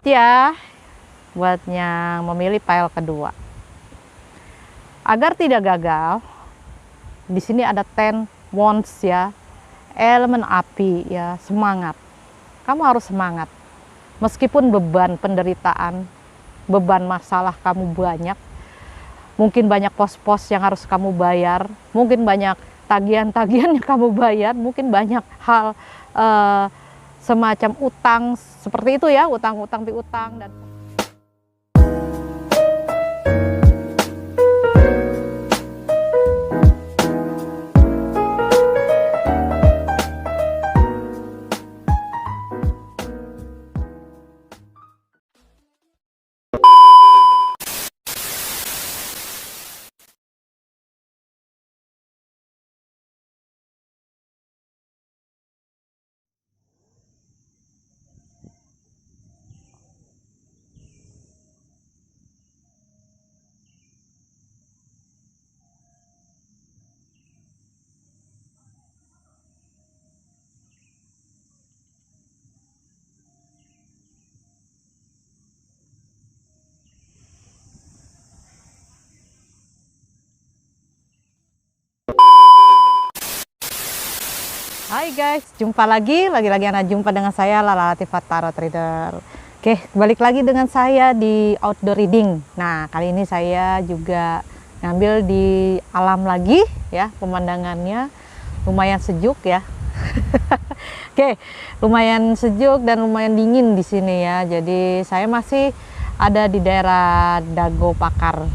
ya buat yang memilih pile kedua. Agar tidak gagal, di sini ada 10 wands ya, elemen api ya, semangat. Kamu harus semangat. Meskipun beban penderitaan, beban masalah kamu banyak, mungkin banyak pos-pos yang harus kamu bayar, mungkin banyak tagihan-tagihan yang kamu bayar, mungkin banyak hal semacam utang seperti itu ya, utang-utang piutang dan Hai guys, jumpa lagi Anda jumpa dengan saya Lala Latifah Tarot Reader. Oke, balik lagi dengan saya di outdoor reading. Nah, kali ini saya juga ngambil di alam lagi ya, pemandangannya lumayan sejuk ya. Oke, lumayan sejuk dan lumayan dingin di sini ya. Jadi saya masih ada di daerah Dago Pakar.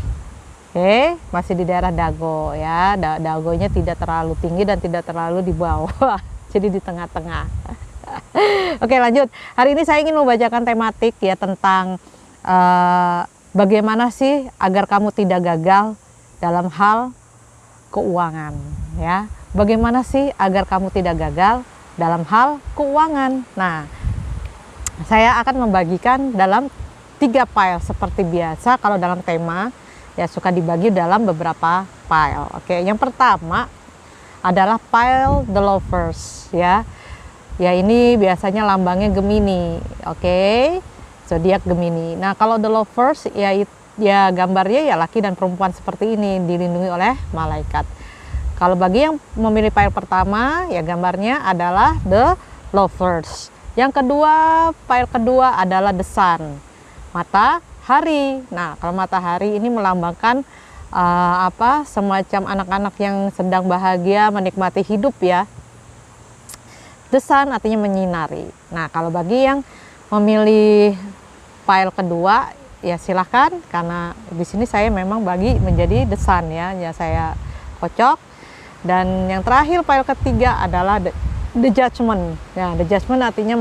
Oke, masih di daerah Dago ya. Dagonya tidak terlalu tinggi dan tidak terlalu di bawah. Jadi di tengah-tengah. Oke, lanjut. Hari ini saya ingin membacakan tematik ya tentang bagaimana sih agar kamu tidak gagal dalam hal keuangan ya. Bagaimana sih agar kamu tidak gagal dalam hal keuangan. Nah, saya akan membagikan dalam 3 file seperti biasa. Kalau dalam tema ya suka dibagi dalam beberapa pile. Oke, yang pertama adalah pile the lovers ya. Ya, ini biasanya lambangnya Gemini. Oke, zodiak Gemini. Nah, kalau the lovers ya gambarnya ya laki dan perempuan seperti ini dilindungi oleh malaikat. Kalau bagi yang memilih pile pertama ya gambarnya adalah the lovers. Yang kedua, pile kedua adalah the sun, matahari. Nah, kalau matahari ini melambangkan semacam anak-anak yang sedang bahagia menikmati hidup ya. The sun artinya menyinari. Nah, kalau bagi yang memilih pile kedua ya silahkan, karena di sini saya memang bagi menjadi the sun ya saya kocok. Dan yang terakhir pile ketiga adalah the judgment. Ya, the judgment artinya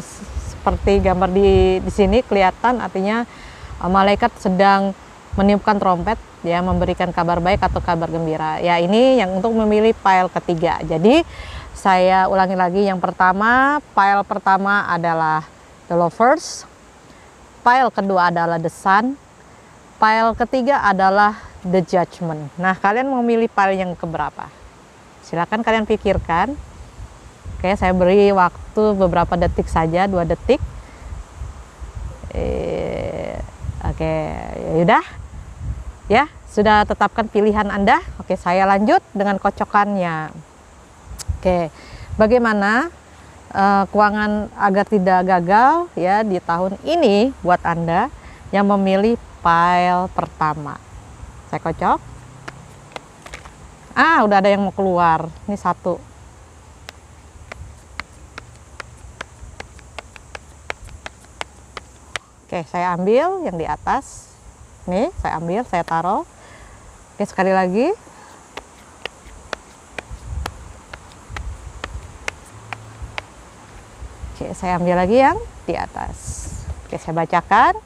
seperti gambar di sini kelihatan, artinya malaikat sedang meniupkan trompet ya, memberikan kabar baik atau kabar gembira. Ya, ini yang untuk memilih pile ketiga. Jadi saya ulangi lagi, yang pertama, pile pertama adalah the lovers, pile kedua adalah the sun, pile ketiga adalah the judgment. Nah, kalian mau milih pile yang keberapa? Silakan kalian pikirkan. Oke, saya beri waktu beberapa detik saja, 2 detik. Oke, yaudah. Ya, sudah tetapkan pilihan Anda. Oke, saya lanjut dengan kocokannya. Oke, bagaimana keuangan agar tidak gagal ya di tahun ini buat Anda yang memilih pile pertama. Saya kocok. Udah ada yang mau keluar. Ini 1. Oke, saya ambil yang di atas. Nih, saya ambil, saya taruh. Oke, sekali lagi. Oke, saya ambil lagi yang di atas. Oke, saya bacakan.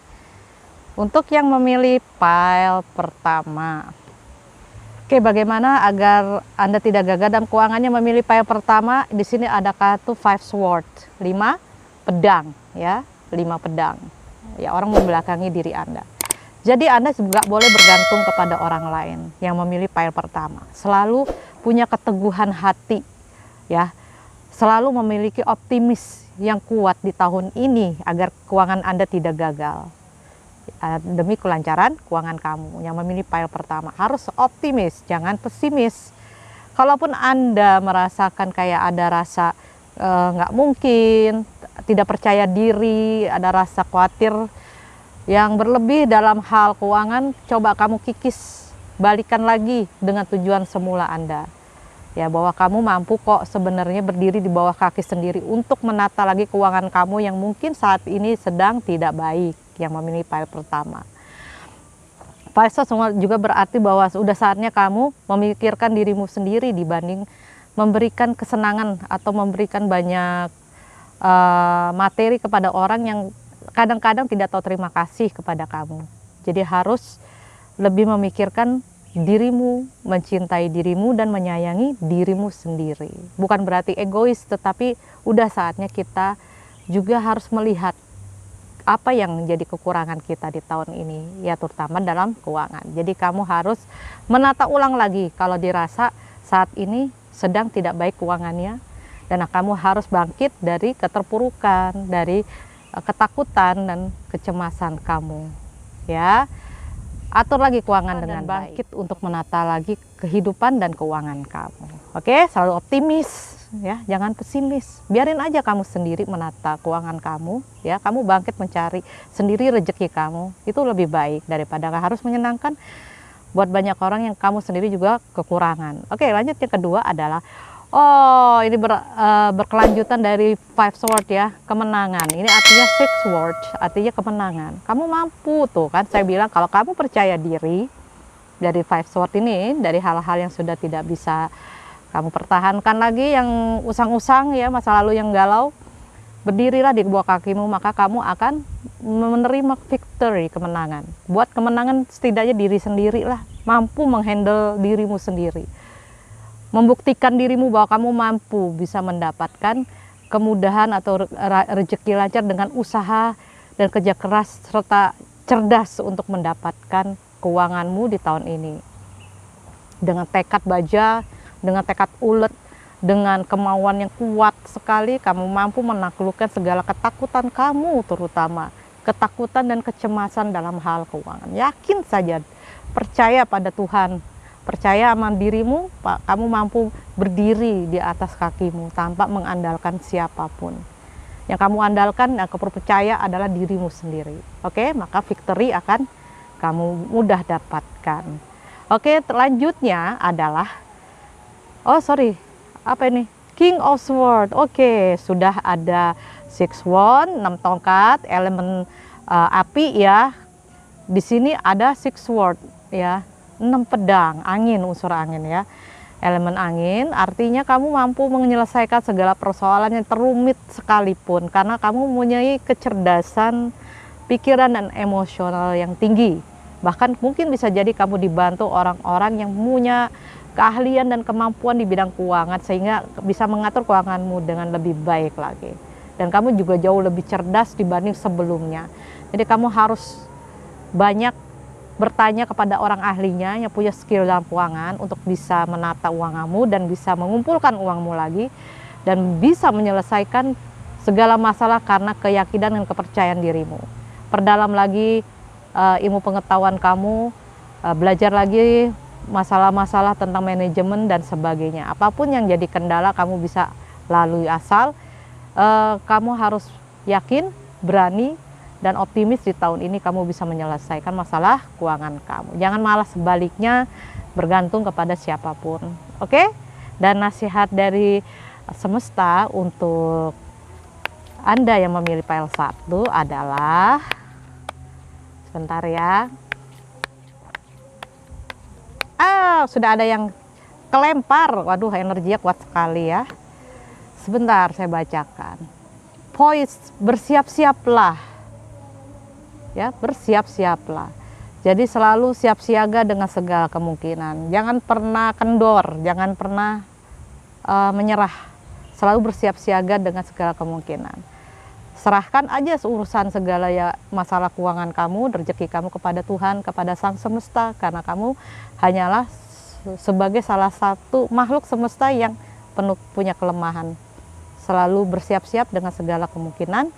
Untuk yang memilih pile pertama. Oke, bagaimana agar Anda tidak gagal dalam keuangannya memilih pile pertama? Di sini ada kartu 5 sword, 5 pedang ya, 5 pedang. Ya, orang membelakangi diri Anda. Jadi Anda nggak boleh bergantung kepada orang lain yang memilih pile pertama. Selalu punya keteguhan hati ya. selalu memiliki optimis yang kuat di tahun ini agar keuangan Anda tidak gagal. Demi kelancaran keuangan kamu, yang memilih pile pertama harus optimis, jangan pesimis. Kalaupun Anda merasakan kayak ada rasa nggak mungkin, tidak percaya diri, ada rasa khawatir yang berlebih dalam hal keuangan, coba kamu kikis, balikan lagi dengan tujuan semula Anda. Ya, bahwa kamu mampu kok sebenarnya berdiri di bawah kaki sendiri untuk menata lagi keuangan kamu yang mungkin saat ini sedang tidak baik, yang memilih pile pertama. Pile juga berarti bahwa sudah saatnya kamu memikirkan dirimu sendiri dibanding memberikan kesenangan atau memberikan banyak materi kepada orang yang kadang-kadang tidak tahu terima kasih kepada kamu. Jadi harus lebih memikirkan dirimu, mencintai dirimu dan menyayangi dirimu sendiri. Bukan berarti egois, tetapi udah saatnya kita juga harus melihat apa yang menjadi kekurangan kita di tahun ini, ya terutama dalam keuangan. Jadi kamu harus menata ulang lagi kalau dirasa saat ini sedang tidak baik keuangannya, dan kamu harus bangkit dari keterpurukan, dari ketakutan dan kecemasan kamu. Ya, atur lagi keuangan dengan bangkit untuk menata lagi kehidupan dan keuangan kamu. Oke, selalu optimis. Ya, jangan pesimis, biarin aja kamu sendiri menata keuangan kamu, ya, kamu bangkit mencari sendiri rezeki kamu, itu lebih baik daripada harus menyenangkan buat banyak orang yang kamu sendiri juga kekurangan. Oke, lanjut yang kedua adalah, ini berkelanjutan dari five sword ya, kemenangan. Ini artinya six sword, artinya kemenangan. Kamu mampu tuh kan, saya bilang kalau kamu percaya diri dari five sword ini, dari hal-hal yang sudah tidak bisa kamu pertahankan lagi, yang usang-usang ya, masa lalu yang galau, berdirilah di bawah kakimu, maka kamu akan menerima victory, kemenangan. Buat kemenangan setidaknya diri sendiri lah, mampu menghandle dirimu sendiri, membuktikan dirimu bahwa kamu mampu bisa mendapatkan kemudahan atau rezeki lancar dengan usaha dan kerja keras serta cerdas untuk mendapatkan keuanganmu di tahun ini. Dengan tekad baja, dengan tekad ulet, dengan kemauan yang kuat sekali, kamu mampu menaklukkan segala ketakutan kamu, terutama ketakutan dan kecemasan dalam hal keuangan. Yakin saja, percaya pada Tuhan, percaya sama dirimu, kamu mampu berdiri di atas kakimu tanpa mengandalkan siapapun. Yang kamu andalkan, yang kamu percaya adalah dirimu sendiri. Oke, maka victory akan kamu mudah dapatkan. Oke, selanjutnya adalah apa ini? King of Sword. Oke, sudah ada six wand, 6 tongkat, elemen api ya. Di sini ada six sword ya, 6 pedang, angin, unsur angin ya. Elemen angin artinya kamu mampu menyelesaikan segala persoalan yang terumit sekalipun karena kamu mempunyai kecerdasan pikiran dan emosional yang tinggi. Bahkan mungkin bisa jadi kamu dibantu orang-orang yang punya keahlian dan kemampuan di bidang keuangan sehingga bisa mengatur keuanganmu dengan lebih baik lagi. Dan kamu juga jauh lebih cerdas dibanding sebelumnya. Jadi kamu harus banyak bertanya kepada orang ahlinya yang punya skill dalam keuangan untuk bisa menata uangmu dan bisa mengumpulkan uangmu lagi dan bisa menyelesaikan segala masalah karena keyakinan dan kepercayaan dirimu. Perdalam lagi ilmu pengetahuan kamu, belajar lagi masalah-masalah tentang manajemen dan sebagainya. Apapun yang jadi kendala kamu bisa lalui, asal kamu harus yakin, berani, dan optimis di tahun ini kamu bisa menyelesaikan masalah keuangan kamu. Jangan malah sebaliknya bergantung kepada siapapun. Oke? Dan nasihat dari semesta untuk Anda yang memilih pile 1 adalah, sebentar ya. Sudah ada yang kelempar. Waduh, energinya kuat sekali ya. Sebentar saya bacakan. Poise, bersiap-siaplah. Ya, bersiap-siaplah. Jadi selalu siap siaga dengan segala kemungkinan. Jangan pernah kendor, jangan pernah menyerah. Selalu bersiap siaga dengan segala kemungkinan. Serahkan aja urusan segala ya masalah keuangan kamu, rezeki kamu kepada Tuhan, kepada Sang Semesta, karena kamu hanyalah sebagai salah satu makhluk semesta yang penuh punya kelemahan. selalu bersiap-siap dengan segala kemungkinan.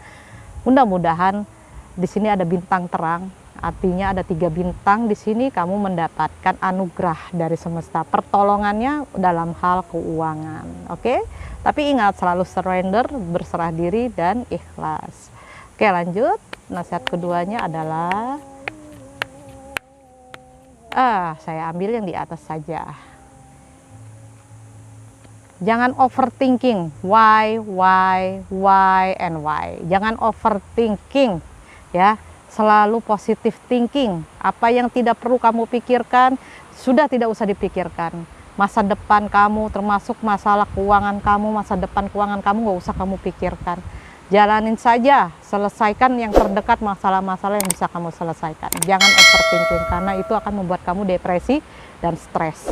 Mudah-mudahan di sini ada bintang terang, artinya ada 3 bintang di sini, kamu mendapatkan anugerah dari semesta, pertolongannya dalam hal keuangan. Oke? Tapi ingat, selalu surrender, berserah diri dan ikhlas. Oke, lanjut. Nasihat keduanya adalah saya ambil yang di atas saja. Jangan overthinking, why, and why. Jangan overthinking, ya. Selalu positive thinking. Apa yang tidak perlu kamu pikirkan, sudah tidak usah dipikirkan. Masa depan kamu, termasuk masalah keuangan kamu, masa depan keuangan kamu nggak usah kamu pikirkan. Jalanin saja, selesaikan yang terdekat masalah-masalah yang bisa kamu selesaikan. Jangan overthinking, karena itu akan membuat kamu depresi dan stres.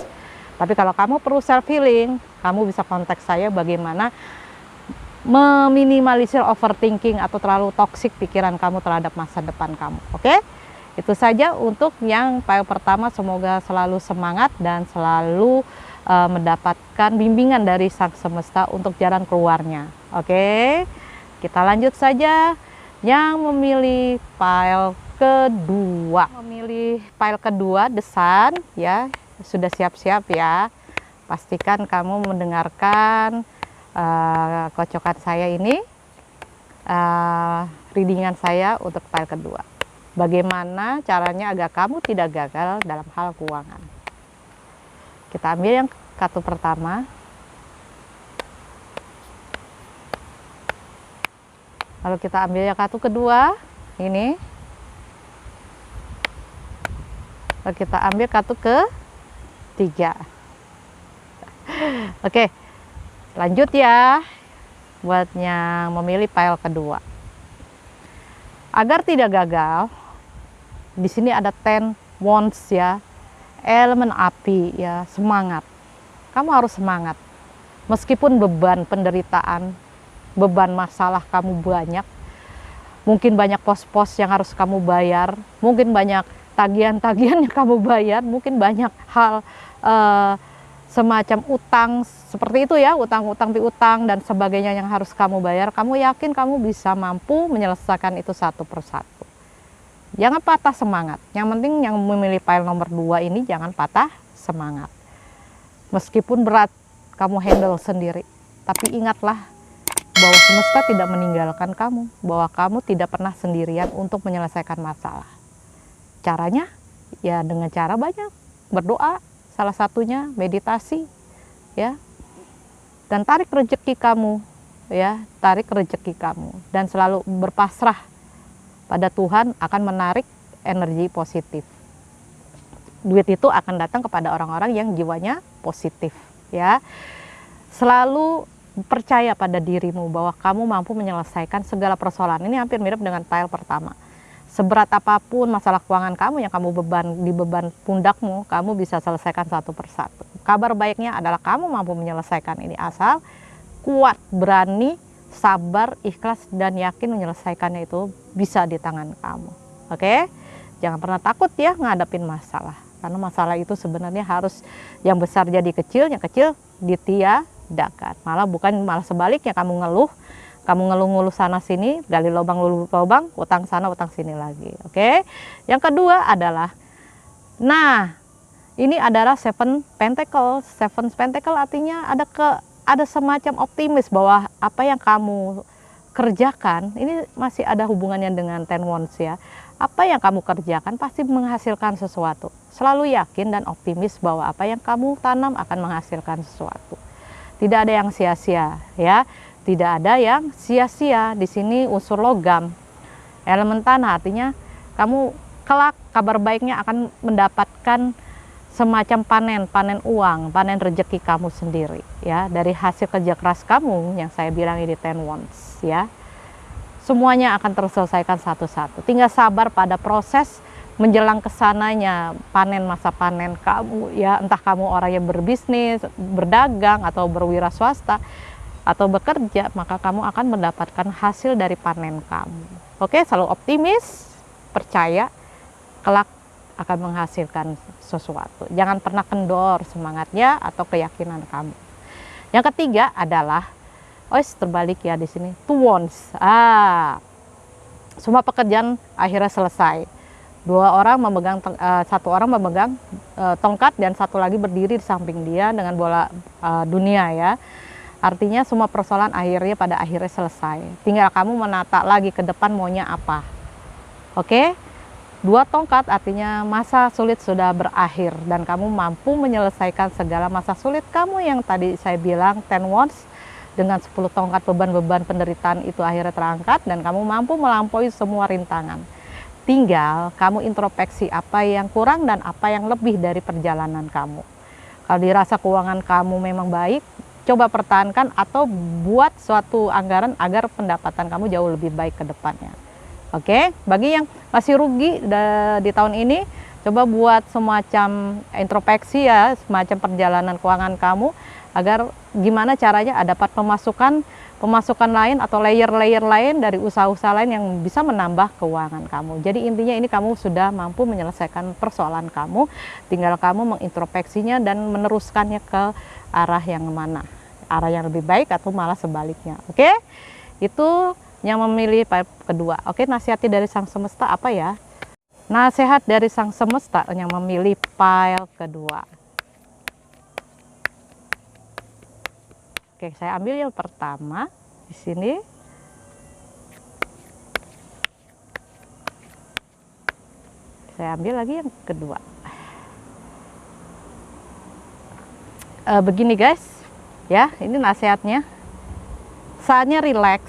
Tapi kalau kamu perlu self healing, kamu bisa kontak saya bagaimana meminimalisir overthinking atau terlalu toksik pikiran kamu terhadap masa depan kamu. Oke? Itu saja untuk yang file pertama. Semoga selalu semangat dan selalu mendapatkan bimbingan dari Sang Semesta untuk jalan keluarnya. Oke? Kita lanjut saja yang memilih file kedua. Memilih file kedua, The Sun, ya. Sudah siap-siap ya, pastikan kamu mendengarkan kocokan saya ini, readingan saya untuk file kedua. Bagaimana caranya agar kamu tidak gagal dalam hal keuangan. Kita ambil yang kartu pertama, lalu kita ambil yang kartu kedua, ini, lalu kita ambil kartu ke 3. Oke, lanjut ya buat yang memilih file kedua. Agar tidak gagal, di sini ada 10 wands ya, elemen api ya, semangat. Kamu harus semangat. Meskipun beban penderitaan, beban masalah kamu banyak, mungkin banyak pos-pos yang harus kamu bayar, mungkin banyak tagihan-tagihan yang kamu bayar, mungkin banyak hal semacam utang seperti itu ya, utang-utang piutang dan sebagainya yang harus kamu bayar. Kamu yakin kamu bisa mampu menyelesaikan itu satu persatu. Jangan patah semangat. Yang penting yang memilih file nomor 2 ini jangan patah semangat. Meskipun berat kamu handle sendiri, tapi ingatlah bahwa semesta tidak meninggalkan kamu, bahwa kamu tidak pernah sendirian untuk menyelesaikan masalah. Caranya ya dengan cara banyak, berdoa, salah satunya meditasi ya, dan tarik rezeki kamu ya, tarik rezeki kamu dan selalu berpasrah pada Tuhan akan menarik energi positif. Duit itu akan datang kepada orang-orang yang jiwanya positif ya. Selalu percaya pada dirimu bahwa kamu mampu menyelesaikan segala persoalan. Ini hampir mirip dengan file pertama. Seberat apapun masalah keuangan kamu yang kamu di beban pundakmu, kamu bisa selesaikan satu persatu. Kabar baiknya adalah kamu mampu menyelesaikan ini asal kuat, berani, sabar, ikhlas, dan yakin menyelesaikannya itu bisa di tangan kamu. Oke? Jangan pernah takut ya ngadepin masalah. Karena masalah itu sebenarnya harus yang besar jadi kecil, yang kecil ditiadakan. Malah sebaliknya kamu ngeluh sana sini, gali lubang utang sana utang sini lagi. Oke. Yang kedua adalah, nah ini adalah Seven Pentacles. Seven Pentacles artinya ada semacam optimis bahwa apa yang kamu kerjakan ini masih ada hubungannya dengan Ten Wands ya. Apa yang kamu kerjakan pasti menghasilkan sesuatu. Selalu yakin dan optimis bahwa apa yang kamu tanam akan menghasilkan sesuatu. Tidak ada yang sia-sia ya. Tidak ada yang sia-sia. Di sini unsur logam, elemen tanah, artinya kamu kelak kabar baiknya akan mendapatkan semacam panen uang, panen rezeki kamu sendiri ya, dari hasil kerja keras kamu yang saya bilang ini Ten Wands ya. Semuanya akan terselesaikan satu-satu. Tinggal sabar pada proses menjelang kesananya masa panen kamu ya, entah kamu orang yang berbisnis, berdagang atau berwira swasta atau bekerja, maka kamu akan mendapatkan hasil dari panen kamu. Oke, selalu optimis, percaya, kelak akan menghasilkan sesuatu. Jangan pernah kendor semangatnya atau keyakinan kamu. Yang ketiga adalah Oh, terbalik ya di sini. Two wands. Semua pekerjaan akhirnya selesai. Satu orang memegang tongkat dan satu lagi berdiri di samping dia dengan bola dunia ya. Artinya semua persoalan pada akhirnya selesai. Tinggal kamu menata lagi ke depan maunya apa. Oke? 2 tongkat artinya masa sulit sudah berakhir dan kamu mampu menyelesaikan segala masa sulit kamu yang tadi saya bilang 10 wands. Dengan 10 tongkat beban-beban penderitaan itu akhirnya terangkat dan kamu mampu melampaui semua rintangan. Tinggal kamu introspeksi apa yang kurang dan apa yang lebih dari perjalanan kamu. Kalau dirasa keuangan kamu memang baik, coba pertahankan atau buat suatu anggaran agar pendapatan kamu jauh lebih baik ke depannya. Oke, bagi yang masih rugi di tahun ini, coba buat semacam introspeksi ya, semacam perjalanan keuangan kamu agar gimana caranya dapat pemasukan lain atau layer-layer lain dari usaha-usaha lain yang bisa menambah keuangan kamu. Jadi intinya ini kamu sudah mampu menyelesaikan persoalan kamu, tinggal kamu mengintrospeksinya dan meneruskannya ke arah yang mana, arah yang lebih baik atau malah sebaliknya. Oke, itu yang memilih pile kedua. Oke, nasihati dari Sang Semesta apa ya? Nasihat dari Sang Semesta yang memilih pile kedua. Oke, saya ambil yang pertama di sini. Saya ambil lagi yang kedua. Begini guys, ya ini nasihatnya. Saatnya relax,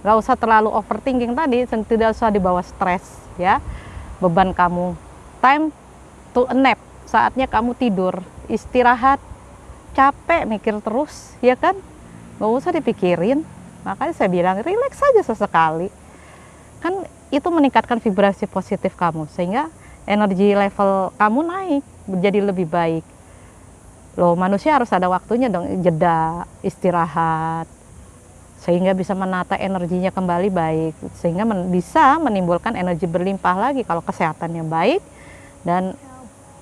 nggak usah terlalu overthinking tadi, tidak usah dibawa stres ya. Beban kamu, time to nap, saatnya kamu tidur, istirahat. Capek mikir terus, ya kan? Nggak usah dipikirin. Makanya saya bilang relax saja sesekali. Kan itu meningkatkan vibrasi positif kamu sehingga energi level kamu naik menjadi lebih baik. Loh, manusia harus ada waktunya dong, jeda, istirahat, sehingga bisa menata energinya kembali baik, sehingga bisa menimbulkan energi berlimpah lagi kalau kesehatannya baik dan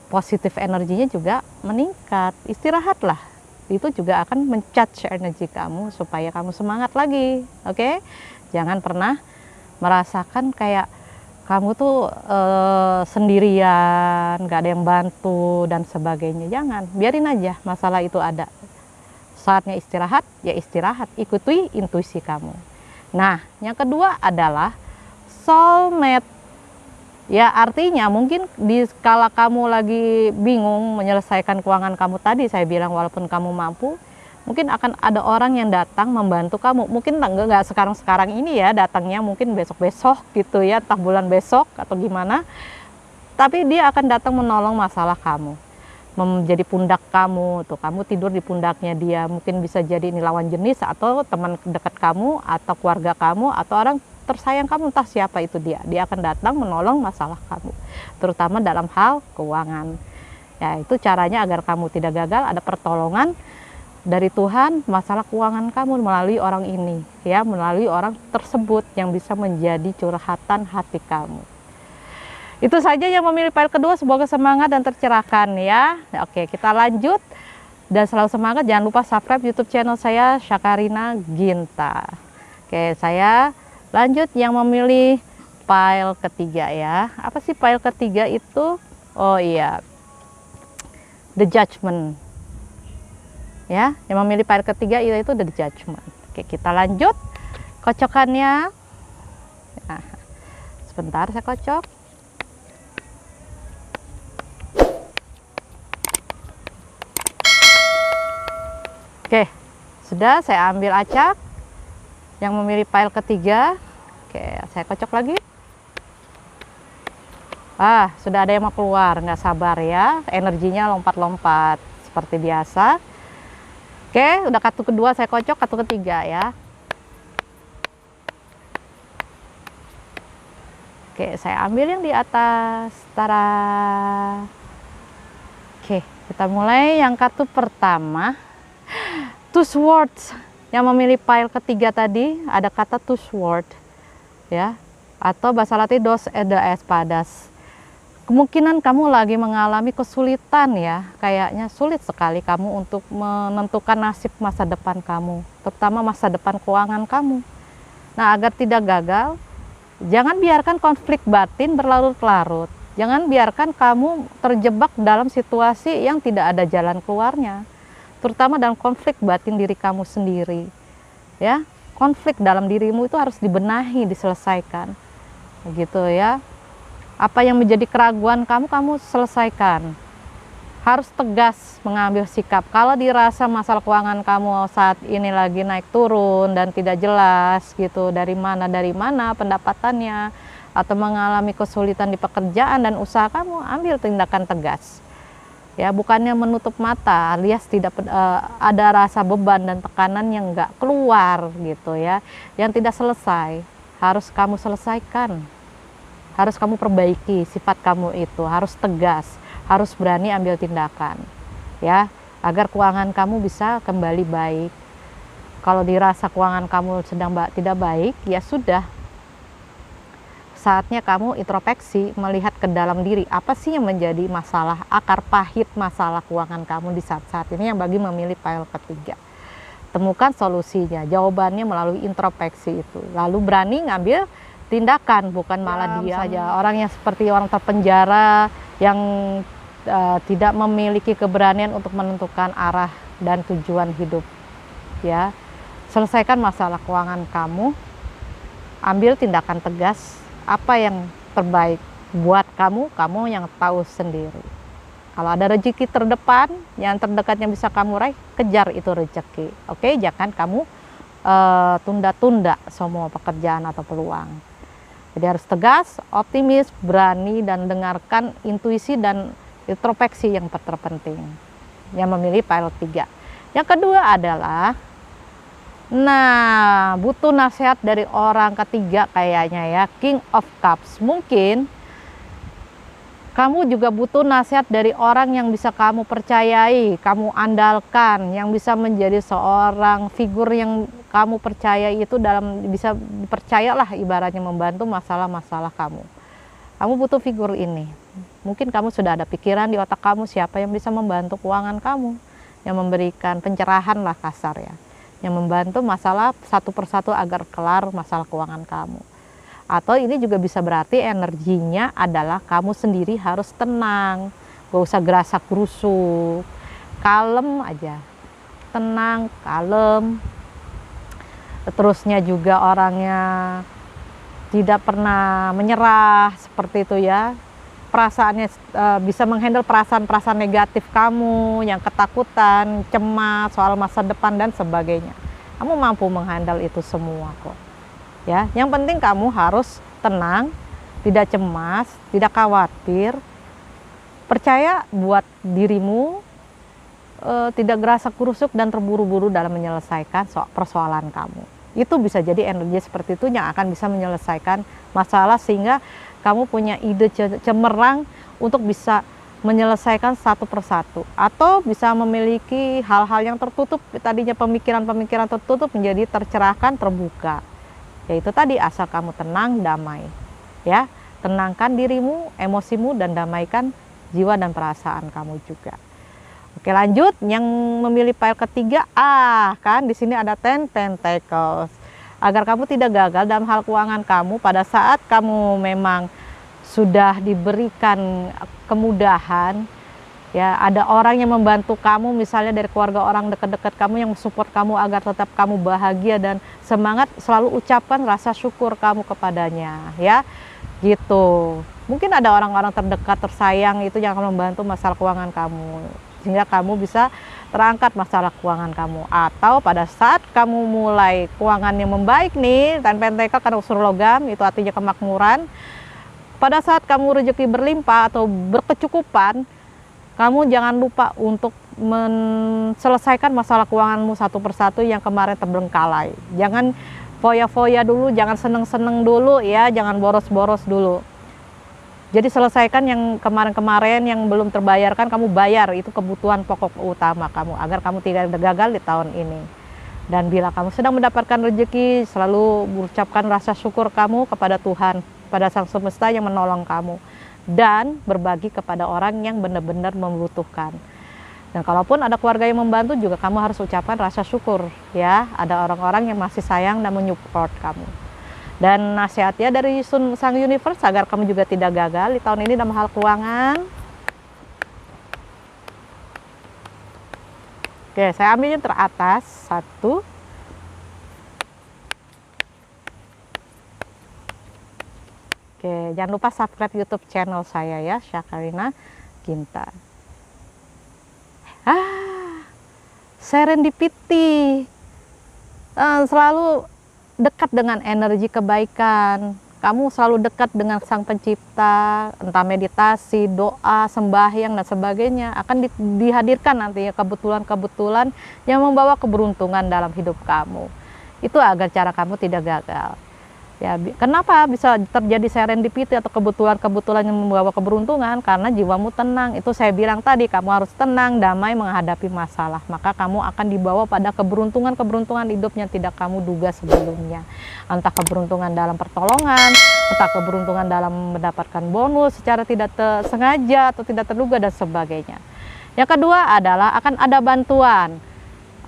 positif energinya juga meningkat. Istirahatlah, itu juga akan men-charge energi kamu supaya kamu semangat lagi. Oke, jangan pernah merasakan kayak kamu tuh sendirian, gak ada yang bantu dan sebagainya. Jangan, biarin aja masalah itu ada. Saatnya istirahat, ya istirahat, ikuti intuisi kamu. Nah, yang kedua adalah soulmate. Ya artinya mungkin kala kamu lagi bingung menyelesaikan keuangan kamu tadi, saya bilang walaupun kamu mampu, mungkin akan ada orang yang datang membantu kamu. Mungkin nggak sekarang ini ya datangnya, mungkin besok-besok gitu ya, entah bulan besok atau gimana. Tapi dia akan datang menolong masalah kamu, menjadi pundak kamu. Tuh kamu tidur di pundaknya dia, mungkin bisa jadi ini lawan jenis atau teman dekat kamu atau keluarga kamu atau orang tersayang kamu, entah siapa itu dia akan datang menolong masalah kamu, terutama dalam hal keuangan. Ya itu caranya agar kamu tidak gagal, ada pertolongan dari Tuhan masalah keuangan kamu melalui orang ini ya, melalui orang tersebut yang bisa menjadi curhatan hati kamu. Itu saja yang memilih pile kedua, semoga semangat dan tercerahkan ya. Oke, kita lanjut dan selalu semangat. Jangan lupa subscribe YouTube channel saya, Syakarina Ginta. Oke, saya lanjut yang memilih pile ketiga ya. Apa sih pile ketiga itu? Oh iya, The Judgment. Ya, yang memilih pile ketiga itu The Judgment. Oke, kita lanjut kocokannya. Nah, sebentar saya kocok. Oke, sudah saya ambil acak yang memilih pile ketiga. Oke, saya kocok lagi. Sudah ada yang mau keluar, nggak sabar ya, energinya lompat-lompat seperti biasa. Oke, udah kartu kedua saya kocok, kartu ketiga ya. Oke, saya ambil yang di atas. Tara. Oke, kita mulai yang kartu pertama. Two Swords. Yang memilih pile ketiga tadi ada kata two sword ya, atau bahasa Latin dos de espadas. kemungkinan kamu lagi mengalami kesulitan ya, kayaknya sulit sekali kamu untuk menentukan nasib masa depan kamu, terutama masa depan keuangan kamu. Nah, agar tidak gagal, jangan biarkan konflik batin berlarut-larut. Jangan biarkan kamu terjebak dalam situasi yang tidak ada jalan keluarnya, terutama dalam konflik batin diri kamu sendiri. Ya, konflik dalam dirimu itu harus dibenahi, diselesaikan. Begitu ya. Apa yang menjadi keraguan kamu, kamu selesaikan. Harus tegas mengambil sikap. Kalau dirasa masalah keuangan kamu saat ini lagi naik turun dan tidak jelas gitu dari mana pendapatannya, atau mengalami kesulitan di pekerjaan dan usaha kamu, ambil tindakan tegas. Ya, bukannya menutup mata, alias tidak ada rasa beban dan tekanan yang nggak keluar gitu ya, yang tidak selesai, harus kamu selesaikan. Harus kamu perbaiki sifat kamu itu, harus tegas, harus berani ambil tindakan, ya, agar keuangan kamu bisa kembali baik. Kalau dirasa keuangan kamu sedang tidak baik, ya sudah, saatnya kamu introspeksi, melihat ke dalam diri, apa sih yang menjadi masalah, akar pahit masalah keuangan kamu di saat-saat ini yang bagi memilih file ketiga. Temukan solusinya, jawabannya melalui introspeksi itu, lalu berani ngambil tindakan, bukan malah diam saja. Orang yang seperti orang terpenjara yang tidak memiliki keberanian untuk menentukan arah dan tujuan hidup. Ya, selesaikan masalah keuangan kamu, ambil tindakan tegas, apa yang terbaik buat kamu, kamu yang tahu sendiri. Kalau ada rezeki terdepan, yang terdekatnya bisa kamu raih, kejar itu rezeki. Oke, jangan kamu tunda-tunda semua pekerjaan atau peluang. Jadi harus tegas, optimis, berani, dan dengarkan intuisi dan introspeksi yang terpenting. Yang memilih file 3. Yang kedua adalah, nah, butuh nasihat dari orang ketiga kayaknya ya, King of Cups. Mungkin kamu juga butuh nasihat dari orang yang bisa kamu percayai, kamu andalkan, yang bisa menjadi seorang figur yang kamu percayai itu bisa dipercayalah, ibaratnya membantu masalah-masalah kamu. Kamu butuh figur ini. Mungkin kamu sudah ada pikiran di otak kamu siapa yang bisa membantu keuangan kamu, yang memberikan pencerahan lah kasar ya, yang membantu masalah satu persatu agar kelar masalah keuangan kamu. Atau ini juga bisa berarti energinya adalah kamu sendiri harus tenang, gak usah gerasak gerusuk, kalem aja, tenang, kalem. Terusnya juga orangnya tidak pernah menyerah seperti itu ya, perasaannya bisa menghandle perasaan-perasaan negatif kamu, yang ketakutan, cemas soal masa depan dan sebagainya. Kamu mampu menghandle itu semua kok. Ya, yang penting kamu harus tenang, tidak cemas, tidak khawatir, percaya buat dirimu, tidak gerasak gerusuk dan terburu-buru dalam menyelesaikan persoalan kamu. Itu bisa jadi energi seperti itu yang akan bisa menyelesaikan masalah, sehingga kamu punya ide cemerlang untuk bisa menyelesaikan satu persatu, atau bisa memiliki hal-hal yang tertutup, tadinya pemikiran-pemikiran tertutup menjadi tercerahkan, terbuka. Yaitu tadi, asal kamu tenang, damai, ya, tenangkan dirimu, emosimu, dan damaikan jiwa dan perasaan kamu juga. Oke, lanjut, yang memilih file ketiga, kan di sini ada 10 Pentacles. Agar kamu tidak gagal dalam hal keuangan kamu pada saat kamu memang sudah diberikan kemudahan, ya, ada orang yang membantu kamu, misalnya dari keluarga, orang dekat-dekat kamu yang support kamu agar tetap kamu bahagia dan semangat, selalu ucapkan rasa syukur kamu kepadanya, ya, gitu. Mungkin ada orang-orang terdekat, tersayang itu yang akan membantu masalah keuangan kamu, sehingga kamu bisa terangkat masalah keuangan kamu. Atau pada saat kamu mulai keuangannya membaik nih, dan Pentakel karena unsur logam, itu artinya kemakmuran. Pada saat kamu rezeki berlimpah atau berkecukupan, kamu jangan lupa untuk menyelesaikan masalah keuanganmu satu persatu yang kemarin terbengkalai. Jangan foya-foya dulu, jangan seneng-seneng dulu ya, jangan boros-boros dulu. Jadi selesaikan yang kemarin-kemarin yang belum terbayarkan, kamu bayar, itu kebutuhan pokok utama kamu agar kamu tidak gagal di tahun ini. Dan bila kamu sedang mendapatkan rezeki, selalu mengucapkan rasa syukur kamu kepada Tuhan, pada Sang Semesta yang menolong kamu. dan berbagi kepada orang yang benar-benar membutuhkan. Dan kalaupun ada keluarga yang membantu juga kamu harus ucapkan rasa syukur ya, ada orang-orang yang masih sayang dan menyupport kamu. Dan nasihatnya dari Sang Universe agar kamu juga tidak gagal di tahun ini dalam hal keuangan. Oke, saya ambil yang teratas, 1. Oke, jangan lupa subscribe YouTube channel saya ya, Syakarina Ginta. Serendipity. Selalu dekat dengan energi kebaikan. Kamu selalu dekat dengan Sang Pencipta, entah meditasi, doa, sembahyang, dan sebagainya. Akan dihadirkan nantinya kebetulan-kebetulan yang membawa keberuntungan dalam hidup kamu. Itu agar cara kamu tidak gagal. Ya, kenapa bisa terjadi serendipity atau kebetulan-kebetulan yang membawa keberuntungan? Karena jiwamu tenang. Itu saya bilang tadi, kamu harus tenang, damai menghadapi masalah. Maka kamu akan dibawa pada keberuntungan-keberuntungan hidup yang tidak kamu duga sebelumnya. Entah keberuntungan dalam pertolongan, entah keberuntungan dalam mendapatkan bonus secara tidak sengaja atau tidak terduga dan sebagainya. Yang kedua adalah akan ada bantuan.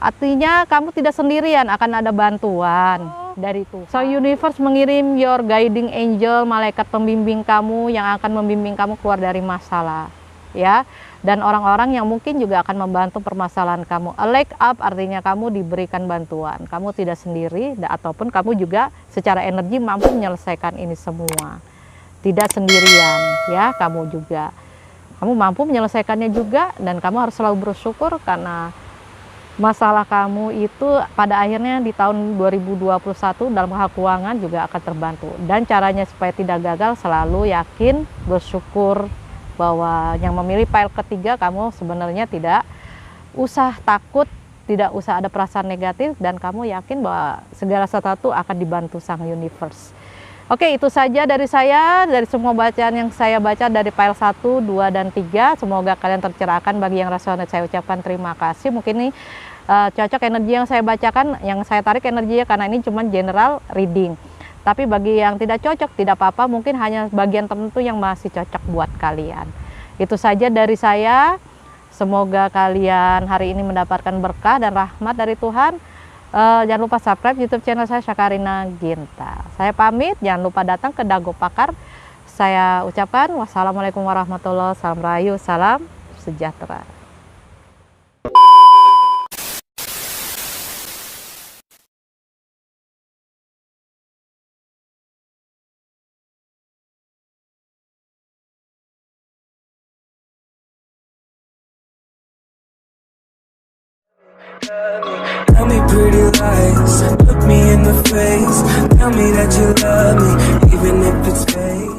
Artinya kamu tidak sendirian, akan ada bantuan dari Tuhan. So Universe mengirim your guiding angel, malaikat pembimbing kamu yang akan membimbing kamu keluar dari masalah, ya. Dan orang-orang yang mungkin juga akan membantu permasalahan kamu. A leg up artinya kamu diberikan bantuan. Kamu tidak sendiri, ataupun kamu juga secara energi mampu menyelesaikan ini semua. Tidak sendirian, ya. Kamu juga, kamu mampu menyelesaikannya juga, dan kamu harus selalu bersyukur karena masalah kamu itu pada akhirnya di tahun 2021 dalam hal keuangan juga akan terbantu. Dan caranya supaya tidak gagal, selalu yakin, bersyukur bahwa yang memilih pile ketiga kamu sebenarnya tidak usah takut, tidak usah ada perasaan negatif, dan kamu yakin bahwa segala sesuatu akan dibantu Sang Universe. Oke, itu saja dari saya, dari semua bacaan yang saya baca dari pile 1, 2, dan 3. Semoga kalian tercerahkan. Bagi yang resonate saya ucapkan terima kasih. Mungkin ini cocok energi yang saya bacakan, yang saya tarik energinya karena ini cuma general reading. Tapi bagi yang tidak cocok, tidak apa-apa, mungkin hanya bagian tertentu yang masih cocok buat kalian. Itu saja dari saya. Semoga kalian hari ini mendapatkan berkah dan rahmat dari Tuhan. Jangan lupa subscribe YouTube channel saya, Syakarina Ginta. Saya pamit, jangan lupa datang ke Dago Pakar. Saya ucapkan wassalamualaikum warahmatullahi wabarakatuh, salam rahayu, salam sejahtera. Tell me pretty lies, look me in the face, tell me that you love me, even if it's fake.